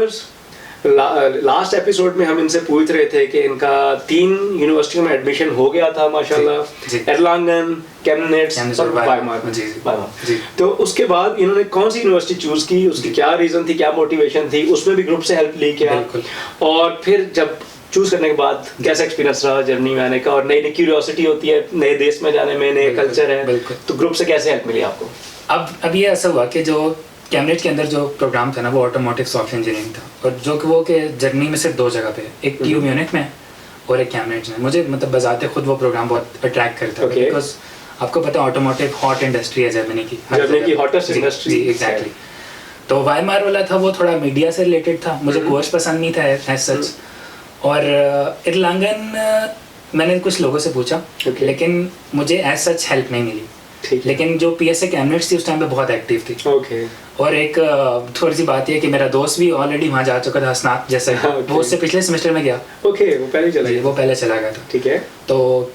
Viewers, last episode में हम इनसे पूछ रहे थे कि इनका 3 यूनिवर्सिटियों में एडमिशन हो गया था माशाल्लाह, एर्लांगन, केम्निट्स और वाइमार। तो उसके बाद इन्होंने कौन सी यूनिवर्सिटी चूज की, उसकी क्या रीजन थी, क्या मोटिवेशन थी, उसमें भी ग्रुप से हेल्प ली क्या, और फिर जब चूज करने के बाद कैसा एक्सपीरियंस रहा जर्नी में आने का, और नई नई क्यूरियोसिटी होती है नए देश में जाने में, नए कल्चर है, तो ग्रुप से कैसे हेल्प मिली आपको? अब ये ऐसा हुआ कि जो कैम्ब्रिज के अंदर जो प्रोग्राम था ना वो ऑटोमोटिव सॉफ्टवेयर इंजीनियरिंग था, और जो कि वो के जर्नी में सिर्फ 2 जगह पे, एक TU म्यूनिख में और एक कैम्ब्रिज में। मुझे मतलब बजाते खुद वो प्रोग्राम बहुत अट्रैक्ट करता है, बिकॉज आपको पता है ऑटोमोटिव हॉट इंडस्ट्री है जर्मनी की हॉटेस्ट इंडस्ट्री। जी एग्जैक्टली। तो वाइमार वाला था वो थोड़ा मीडिया से रिलेटेड था, मुझे कोर्स पसंद नहीं था एज सच। और एर्लांगन मैंने कुछ लोगों से पूछा, लेकिन मुझे एज सच हेल्प नहीं मिली। लेकिन जो PSA कैम्ब्रिज थी उस टाइम पे बहुत एक्टिव थी। और एक थोड़ी सी बात है कि मेरा दोस्त भी ऑलरेडी वहाँ जा चुका था स्नात जैसे, वो उससे पिछले सेमेस्टर में गया। वो पहले चला गया था। ठीक है। तो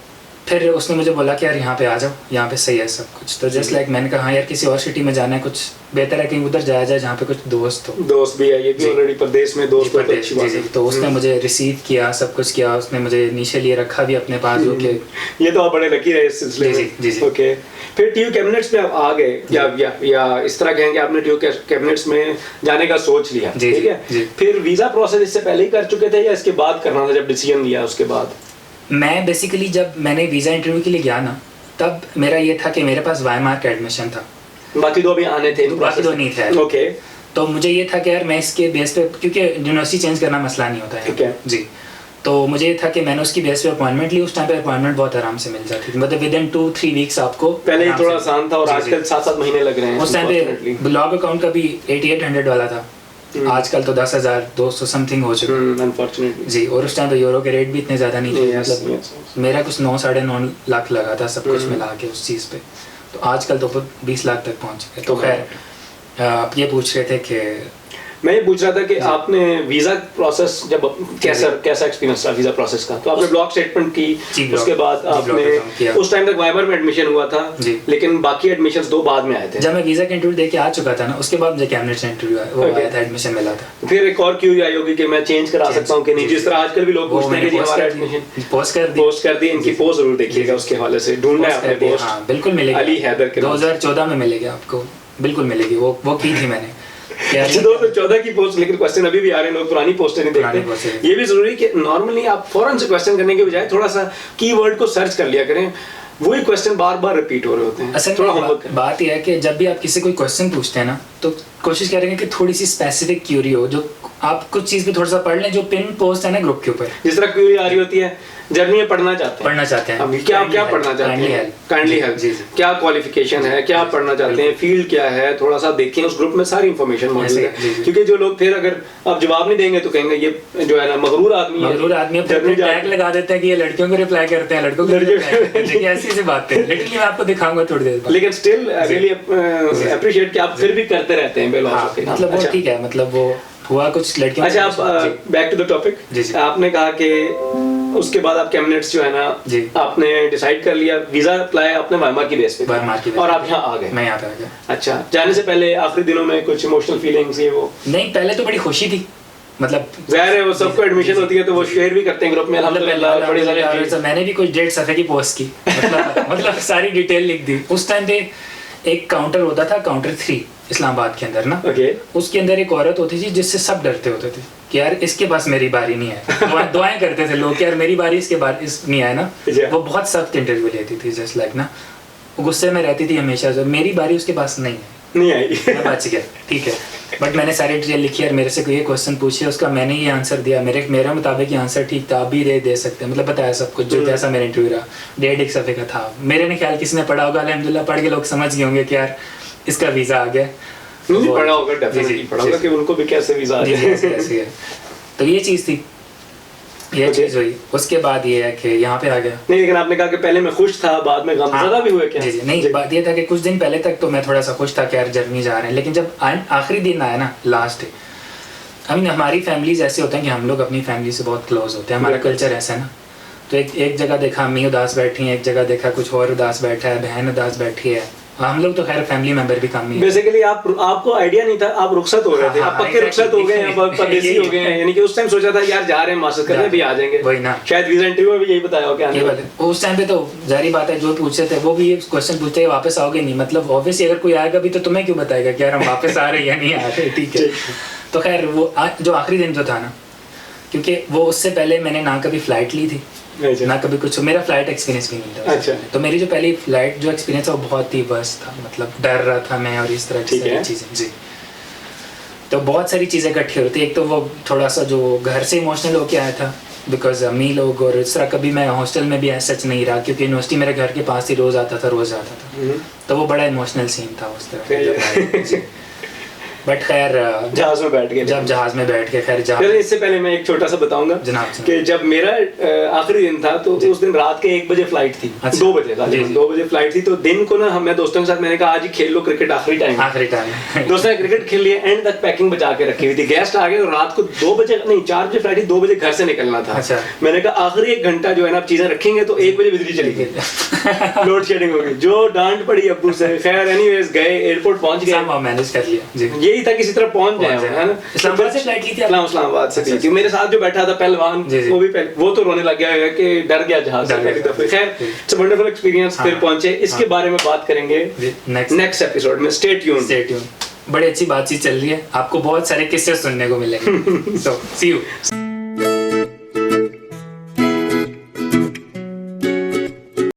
फिर उसने मुझे बोला कि यार यहाँ पे आ जाओ, यहाँ पे सही है सब कुछ। तो जस्ट लाइक मैंने कहा हाँ यार किसी और सिटी में जाना है, कुछ बेहतर है कहीं उधर जाया जाए जहाँ पे कुछ दोस्त भी है, ये भी ऑलरेडी प्रदेश में दोस्त है, अच्छी बात है। तो उसने मुझे रिसीव किया, सब कुछ किया, उसने मुझे इनिशियली रखा भी अपने पास। ओके, ये तो आप बड़े लकी रहे इस सिलसिले में। जी। ओके, फिर TU कैम्ब्रिज में आप आ गए, या इस तरह कहेंगे आपने TU कैम्ब्रिज में जाने का सोच लिया, ठीक है। फिर वीजा प्रोसेस इससे पहले ही कर चुके थे या इसके बाद करना था जब डिसीजन लिया उसके बाद? मैं बेसिकली जब मैंने वीज़ा इंटरव्यू के लिए गया ना, तब मेरा ये था कि मेरे पास वाइमार का एडमिशन था, बाकी 2 भी आने थे, बाकी 2 नहीं थे। ओके। तो मुझे ये था कि यार मैं इसके बेस पे, क्योंकि यूनिवर्सिटी चेंज करना मसला नहीं होता है। ठीक है जी। तो मुझे ये था कि मैंने उसकी बेस पे अपॉइंटमेंट ली। उस टाइम पे अपॉइंटमेंट बहुत आराम से मिल जाती थी, मतलब विद इन 2-3 वीक्स आपको। पहले ही थोड़ा आसान था, और आजकल 7-7 महीने लग रहे हैं। उस टाइम पे ब्लॉग अकाउंट का भी 8800 वाला था, आजकल तो 10,200 समथिंग हो चुका है अनफॉर्चुनेटली। जी। और उस टाइम पे यूरो के रेट भी इतने ज़्यादा नहीं थे, मतलब मेरा कुछ 9-9.5 लाख लगा था सब कुछ मिला के उस चीज़ पे। तो आजकल तो 20 लाख तक पहुँच गए। तो खैर आप ये पूछ रहे थे कि मैं ये पूछ रहा था कि आपने वीजा प्रोसेस जब कैसा एक्सपीरियंस था वीजा प्रोसेस का? तो आपने ब्लॉक स्टेटमेंट की, उसके बाद आपने उस टाइम तक वाइमार में एडमिशन हुआ था, लेकिन बाकी एडमिशंस 2 बाद में आए थे। जब मैं वीजा का इंटरव्यू देके आ चुका था ना, उसके बाद मुझे कैम्ब्रिज इंटरव्यू आया था, एडमिशन मिला था। फिर एक और क्यूरी आई होगी कि मैं चेंज करा सकता हूं कि नहीं, जिस तरह आजकल भी लोग पूछते हैं कि हमारा एडमिशन पोस्ट कर दी। इनकी पोस्ट जरूर देखिएगा, उसके हवाले से ढूंढना है आपने पोस्ट। हां बिल्कुल मिलेगी, अली हैदर के 2014 में मिलेगी आपको, बिल्कुल मिलेगी। वो की थी मैंने 2014 की पोस्ट, लेकिन क्वेश्चन अभी भी आ रहे हैं, लोग पुरानी पोस्टें नहीं देखते। ये भी जरूरी कि नॉर्मली आप फौरन से क्वेश्चन करने के बजाय थोड़ा सा कीवर्ड को सर्च कर लिया करें, वही क्वेश्चन बार बार रिपीट हो रहे होते हैं। असल में बात यह है कि जब भी आप किसी कोई क्वेश्चन पूछते हैं ना, तो कोशिश करेंगे कि थोड़ी सी स्पेसिफिक क्यूरी हो, जो आप कुछ चीज पे थोड़ा सा पढ़ लें जो पिन पोस्ट है ना ग्रुप के ऊपर। जिस तरह क्यूरी आ रही होती है, जर्नी में पढ़ना चाहते हैं, क्या पढ़ना चाहते हैं, काइंडली हेल्प, क्या क्वालिफिकेशन है, क्या पढ़ना चाहते हैं, फील्ड क्या है, थोड़ा सा देखें। उस ग्रुप में सारी इंफॉर्मेशन मौजूद है, क्योंकि जो लोग फिर अगर आप जवाब नहीं देंगे तो कहेंगे ये जो है ना मगरूर आदमी टैग लगा देते हैं कि ये लड़कियों को रिप्लाई करते हैं, लड़कों को ऐसी सी बात है। लिटरली मैं आपको दिखाऊंगा थोड़ी देर बाद, लेकिन स्टिल रियली अप्रिशिएट कि आप फिर भी करते रहते हैं बेलॉस। मतलब वो ठीक है, मतलब वो हुआ कुछ लड़कियों। अच्छा, आप बैक टू द टॉपिक। आपने कहा कि उसके बाद आप कैम्ब्रिज जो है ना, आपने डिसाइड कर लिया, वीजा अप्लाई आपने वाइमार की बेस पे, और आप यहाँ आ गए। मैं यहाँ पे आ गया। अच्छा, जाने से पहले आखिरी दिनों में कुछ इमोशनल फीलिंग्स ये वो? नहीं, पहले तो बड़ी खुशी थी, मतलब जाहिर है वो सबको एडमिशन होती है तो वो शेयर भी करते हैं ग्रुप में, अल्हम्दुलिल्लाह बड़ी सारी। मैंने भी कुछ 1.5 सफ़े की पोस्ट की, मतलब सारी डिटेल लिख दी। उस टाइम पे एक काउंटर होता था, काउंटर 3 इस्लामाबाद के अंदर ना, उसके अंदर एक औरत होती थी जिससे सब डरते होते थे कि यार इसके पास मेरी बारी नहीं है। दुआएं करते थे लोग कि यार मेरी बारी इसके बाद इस नहीं आए ना। वो बहुत सख्त इंटरव्यू लेती थी, जस्ट लाइक ना, गुस्से में रहती थी हमेशा, जो मेरी बारी उसके पास नहीं आई। मैं बच गया, ठीक है। बट मैंने सारी डिटेल लिखी और मेरे से कोई क्वेश्चन पूछे, उसका मैंने ये आंसर दिया, मेरे मुताबिक ये आंसर ठीक था, आप भी दे सकते हैं, मतलब बताया सब कुछ जो जैसा मेरा इंटरव्यू रहा। 1.5 सफ़े का था। मेरे ने ख्याल किसी ने पढ़ा होगा, अल्हम्दुलिल्लाह पढ़ के लोग समझ गए होंगे कि यार इसका वीज़ा आ गया। पढ़ा होगा, डेफिनेटली पढ़ा होगा कि उनको भी कैसे वीज़ा आ गया। तो ये चीज़ थी, ये चीज़ हुई। उसके बाद ये है कि यहाँ पे आ गया। नहीं, लेकिन आपने कहा कि पहले मैं खुश था, बाद में गमज़दा भी हुए क्या? जी नहीं, बात ये था कि कुछ दिन पहले तक तो मैं थोड़ा सा खुश था कि यार जर्मनी जा रहे हैं, लेकिन जब आखिरी दिन आया ना, लास्ट डे, हमारी फैमिलीज ऐसे होते हैं कि हम लोग अपनी फैमिली से बहुत क्लोज होते हैं, हमारा कल्चर ऐसा है ना। तो एक जगह देखा अम्मी उदास बैठी है, एक जगह देखा कुछ और उदास बैठा है, बहन उदास बैठी है, हम लोग तो खैर फैमिली मेंबर भी कम ही है। बेसिकली आपको आइडिया नहीं था, आप रुखसत हो रहे थे, आप पक्के रुखसत हो गए हैं, आप परदेसी हो गए हैं, यानी कि उस टाइम सोचा था यार जा रहे हैं मास्टर्स करने, भी आ जाएंगे, वही ना, शायद वीजा इंटरव्यू में भी यही बताया हो क्या आने वाले। उस टाइम पे तो जारी बात है, जो पूछते थे वो भी ये क्वेश्चन पूछते हैं वापस आओगे नहीं, मतलब ऑब्वियसली अगर कोई आएगा भी तो तुम्हें क्यों बताएगा कि यार हम वापस आ रहे हैं या नहीं आ रहे, ठीक है। तो खैर वो जो आखिरी दिन जो था ना, क्योंकि वो उससे पहले मैंने ना कभी फ्लाइट ली थी ना कभी कुछ, मेरा फ्लाइट एक्सपीरियंस भी नहीं था। अच्छा। तो मेरी जो पहली फ्लाइट जो एक्सपीरियंस था वो बहुत ही वर्स्ट था, मतलब डर रहा था मैं और इस तरह की सारी चीज़ें जी। तो बहुत सारी चीज़ें इकट्ठी होती, एक तो वो थोड़ा सा जो घर से इमोशनल होके आया था बिकॉज अम्मी लोग, और इस तरह कभी मैं हॉस्टल में भी सच नहीं रहा क्योंकि यूनिवर्सिटी मेरे घर के पास ही रोज़ आता था, तो वो बड़ा इमोशनल सीन था उस तरह। बट खैर जहाज में बैठ गए, जब जहाज में बैठ के खैर चलिए इससे पहले मैं एक छोटा सा बताऊंगा जनाब कि जब मेरा आखिरी दिन था तो उस दिन रात के 1 बजे फ्लाइट थी, 2 बजे 2 बजे फ्लाइट थी, तो दिन को ना मैं दोस्तों के साथ मैंने कहा आज ही खेल लो क्रिकेट, आखिरी टाइम दोस्तों ने क्रिकेट खेल लिया, एंड तक पैकिंग बचा के रखी हुई थी, गेस्ट आ गए और रात को 2 बजे नहीं 4 बजे फ्लाइट थी, 2 बजे घर से निकलना था। मैंने कहा आखिरी 1 घंटा जो है ना आप चीजें रखेंगे, तो 1 बजे बिजली चली गई, लोड शेडिंग हो गई, जो डांट पड़ी अब्बू से। खैर एनीवेज गए, एयरपोर्ट पहुंच गए, मैनेज कर लिया, यही था किसी तरह पहुंच जाए, है ना। इस्लामाबाद से फ्लाइट ली थी, इस्लामाबाद से थी। मेरे साथ जो बैठा था पहलवान, वो तो रोने लग गया कि डर गया जहाज से पहली दफे। खैर इट्स अ वंडरफुल एक्सपीरियंस। फिर पहुंचे, इसके बारे में बात करेंगे नेक्स्ट एपिसोड में। Stay tuned. बड़ी अच्छी बातचीत चल रही है, आपको बहुत सारे किस्से सुनने को मिलेंगे। सो सी यू।